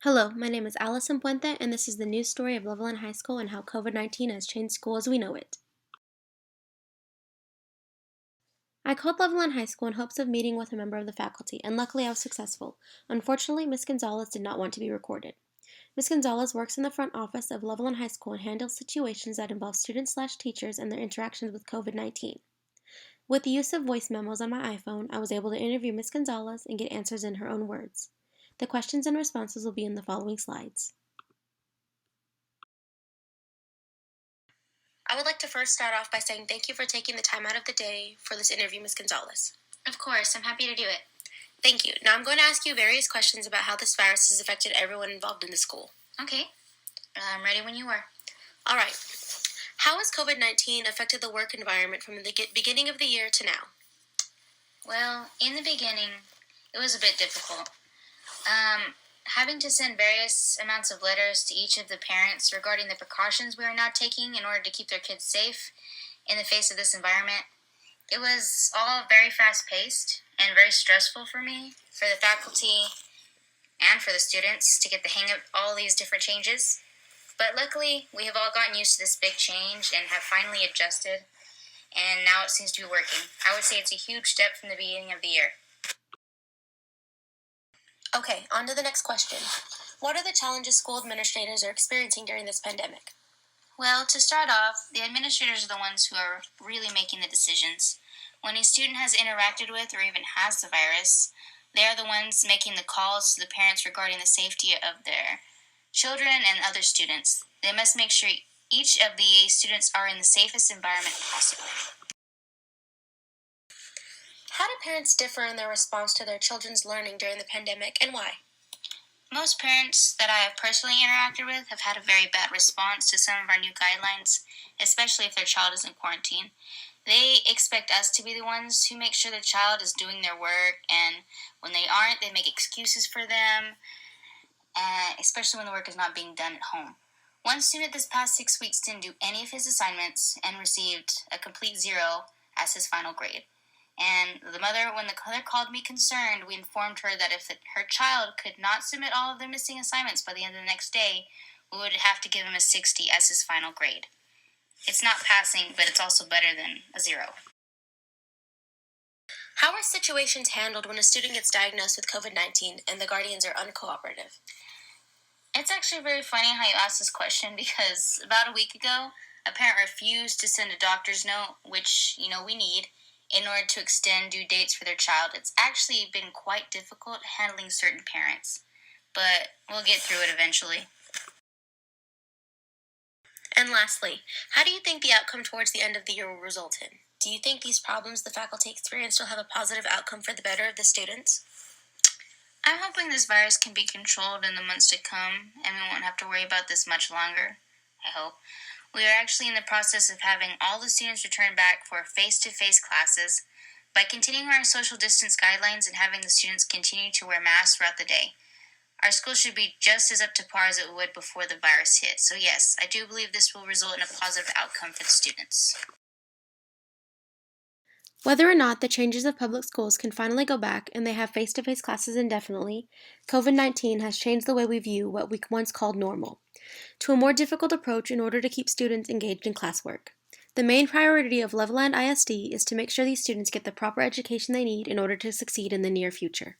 Hello, my name is Allison Puente, and this is the news story of Levelland High School and how COVID-19 has changed school as we know it. I called Levelland High School in hopes of meeting with a member of the faculty, and luckily I was successful. Unfortunately, Ms. Gonzalez did not want to be recorded. Ms. Gonzalez works in the front office of Levelland High School and handles situations that involve students/teachers and their interactions with COVID-19. With the use of voice memos on my iPhone, I was able to interview Ms. Gonzalez and get answers in her own words. The questions and responses will be in the following slides. I would like to first start off by saying thank you for taking the time out of the day for this interview, Ms. Gonzalez. Of course, I'm happy to do it. Thank you. Now I'm going to ask you various questions about how this virus has affected everyone involved in the school. Okay, I'm ready when you are. All right. How has COVID-19 affected the work environment from the beginning of the year to now? Well, in the beginning, it was a bit difficult. Having to send various amounts of letters to each of the parents regarding the precautions we are now taking in order to keep their kids safe in the face of this environment. It was all very fast-paced and very stressful for me, for the faculty, and for the students to get the hang of all these different changes. But luckily, we have all gotten used to this big change and have finally adjusted, and now it seems to be working. I would say it's a huge step from the beginning of the year. Okay, on to the next question. What are the challenges school administrators are experiencing during this pandemic? Well, to start off, the administrators are the ones who are really making the decisions. When a student has interacted with or even has the virus, they are the ones making the calls to the parents regarding the safety of their children and other students. They must make sure each of the students are in the safest environment possible. How do parents differ in their response to their children's learning during the pandemic, and why? Most parents that I have personally interacted with have had a very bad response to some of our new guidelines, especially if their child is in quarantine. They expect us to be the ones who make sure the child is doing their work, and when they aren't, they make excuses for them, especially when the work is not being done at home. One student this past 6 weeks didn't do any of his assignments and received a complete 0 as his final grade. And the mother, when the mother called me concerned, we informed her that if her child could not submit all of their missing assignments by the end of the next day, we would have to give him a 60 as his final grade. It's not passing, but it's also better than a 0. How are situations handled when a student gets diagnosed with COVID-19 and the guardians are uncooperative? It's actually very funny how you ask this question because about a week ago, a parent refused to send a doctor's note, which, we need, in order to extend due dates for their child. It's actually been quite difficult handling certain parents, but we'll get through it eventually. And lastly, how do you think the outcome towards the end of the year will result in? Do you think these problems the faculty experienced will have a positive outcome for the better of the students? I'm hoping this virus can be controlled in the months to come, and we won't have to worry about this much longer, I hope. We are actually in the process of having all the students return back for face-to-face classes by continuing our social distance guidelines and having the students continue to wear masks throughout the day. Our school should be just as up to par as it would before the virus hit. So yes, I do believe this will result in a positive outcome for the students. Whether or not the changes of public schools can finally go back and they have face-to-face classes indefinitely, COVID-19 has changed the way we view what we once called normal, to a more difficult approach in order to keep students engaged in classwork. The main priority of Levelland ISD is to make sure these students get the proper education they need in order to succeed in the near future.